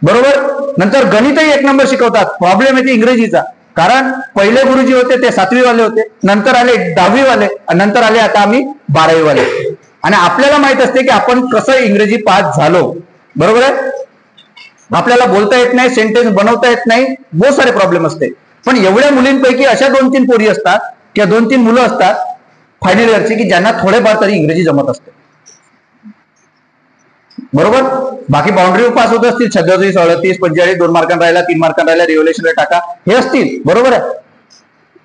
बरोबर. नंतर गणितही एक नंबर शिकवतात. प्रॉब्लेम येते इंग्रजीचा, कारण पहिले गुरुजी होते ते 7वी वाले होते, नंतर आले 10वी वाले, नंतर आले आता आम्ही 12वी वाले. आणि आपल्याला माहित असते की आपण कसं इंग्रजी पास झालो. बरोबर आहे. आपल्याला बोलता येत नाही, सेंटेन्स बनवता येत नाही, बहुत सारे प्रॉब्लेम असते. पण एवढ्या मुलींपैकी अशा 2-3 पोरी असतात किंवा 2-3 मुलं असतात फायनल इयरची की ज्यांना थोडेफार तरी इंग्रजी जमत असते. बरोबर. बाकी बाउंड्री पास होत असतील 36, 38, 45, 2 मार्कांना राहिला, 3 मार्कांना राहिला, रिव्होल्युशनला टाका, हे असतील. बरोबर आहे.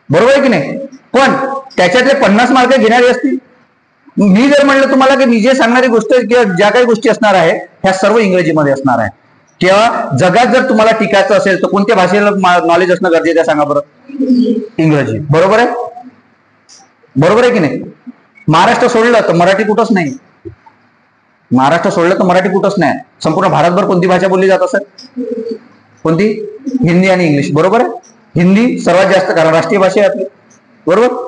बरोबर आहे की नाही. पण त्याच्यातले 50 मार्क घेणारे असतील. मी जर म्हणलं तुम्हाला की मी जे सांगणारी गोष्ट किंवा ज्या काही गोष्टी असणार आहे ह्या सर्व इंग्रजीमध्ये असणार आहे, किंवा जगात जर तुम्हाला टिकायचं असेल तर कोणत्या भाषेला नॉलेज असणं गरजेचं आहे सांगा बरं. इंग्रजी. बरोबर आहे. बरोबर आहे की नाही. महाराष्ट्र सोडलं तर मराठी कुठंच नाही. महाराष्ट्र सोडलं तर मराठी कुठंच नाही. संपूर्ण भारतभर कोणती भाषा बोलली जात असेल? कोणती? हिंदी आणि इंग्लिश. बरोबर आहे. हिंदी सर्वात जास्त, कारण राष्ट्रीय भाषा आहे आपली. बरोबर.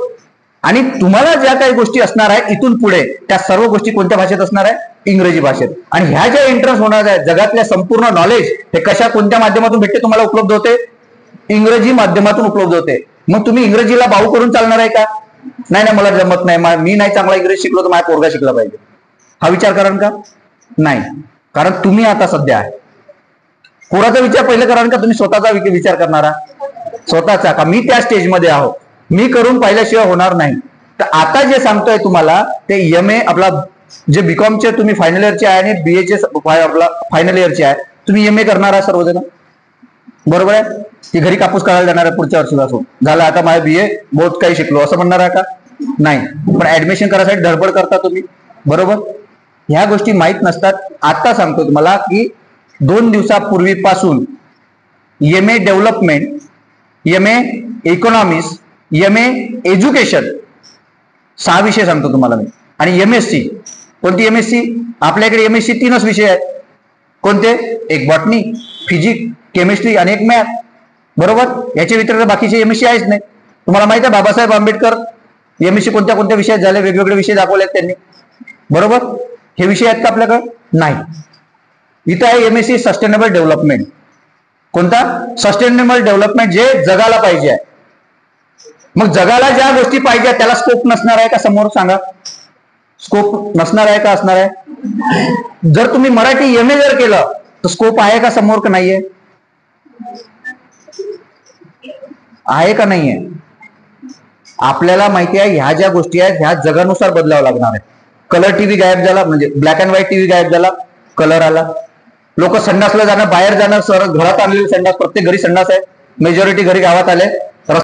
आणि तुम्हाला ज्या काही गोष्टी असणार आहे इथून पुढे त्या सर्व गोष्टी कोणत्या भाषेत असणार आहे? इंग्रजी भाषेत. आणि ह्या ज्या एंट्रन्स होणार आहे जगातल्या संपूर्ण नॉलेज हे कशा कोणत्या माध्यमातून भेटते तुम्हाला? उपलब्ध होते इंग्रजी माध्यमातून उपलब्ध होते. मग तुम्ही इंग्रजीला बाऊ करून चालणार आहे का? नाही नाही, मला जमत नाही, मी नाही चांगला इंग्रजी शिकलो तर माझा पोरगा शिकला पाहिजे, हा विचार कराल का? नाही. कारण तुम्ही आता सध्या आहे. पोराचा विचार पहिले कराल का तुम्ही स्वतःचा विचार करणारा? स्वतःचा. का मी त्या स्टेजमध्ये आहो, मी करून पाहिल्याशिवाय होणार नाही. तर आता जे सांगतोय तुम्हाला ते एम ए आपला जे बीकॉमचे तुम्ही फायनल इयरचे आहे आणि बीएचे आपला फायनल इयरचे आहे, तुम्ही एम ए करणार आहात सर्वजण. बरोबर आहे. ती घरी कापूस काढायला जाणार आहे पुढच्या वर्षीपासून, झालं आता माझ्या बीए बहुत काही शिकलो असं म्हणणार आहे का? नाही. पण ऍडमिशन करायसाठी धडपड करता तुम्ही. बरोबर. ह्या गोष्टी माहित नसतात. आता सांगतो तुम्हाला की 2 दिवसापूर्वीपासून M A development, M A economics, M A education 6 विषय सांगतो तुम्हाला मी. आणि एमएससी. कोणती एमएससी? आपल्याकडे एमएससी 3च विषय आहेत. कोणते? एक बॉटनी, फिजिक्स, केमिस्ट्री आणि एक मॅथ. बरोबर. याच्या व्यतिरिक्त बाकीचे एमएससी आहेच नाही. तुम्हाला माहिती आहे बाबासाहेब आंबेडकर एमएससी कोणत्या कोणत्या विषयात झाले, वेगवेगळे विषय दाखवले आहेत त्यांनी. बरोबर. हे विषय आहेत का आपल्याकडे? नाही. इथं आहे एमएससी सस्टेनेबल डेव्हलपमेंट. कोणता? सस्टेनेबल डेव्हलपमेंट, जे जगाला पाहिजे आहे. मग जगाला ज्या गोष्टी पाहिजे त्याला स्कोप नसणार आहे का समोर? सांगा. स्कोप नसणार आहे का असणार आहे? जर तुम्ही मराठी एम ए जर केलं तर स्कोप आहे का समोर का नाहीये? आहे का नाहीये? आपल्याला माहिती आहे ह्या ज्या गोष्टी आहेत ह्या जगानुसार बदलावं लागणार आहे. कलर टीव्ही गायब झाला, म्हणजे ब्लॅक अँड व्हाईट टीव्ही गायब झाला, कलर आला. लोक संडासला जाणं, बाहेर जाणं, घरात आणलेले संडास, प्रत्येक घरी संडास आहे, मेजॉरिटी घरी गावात आले.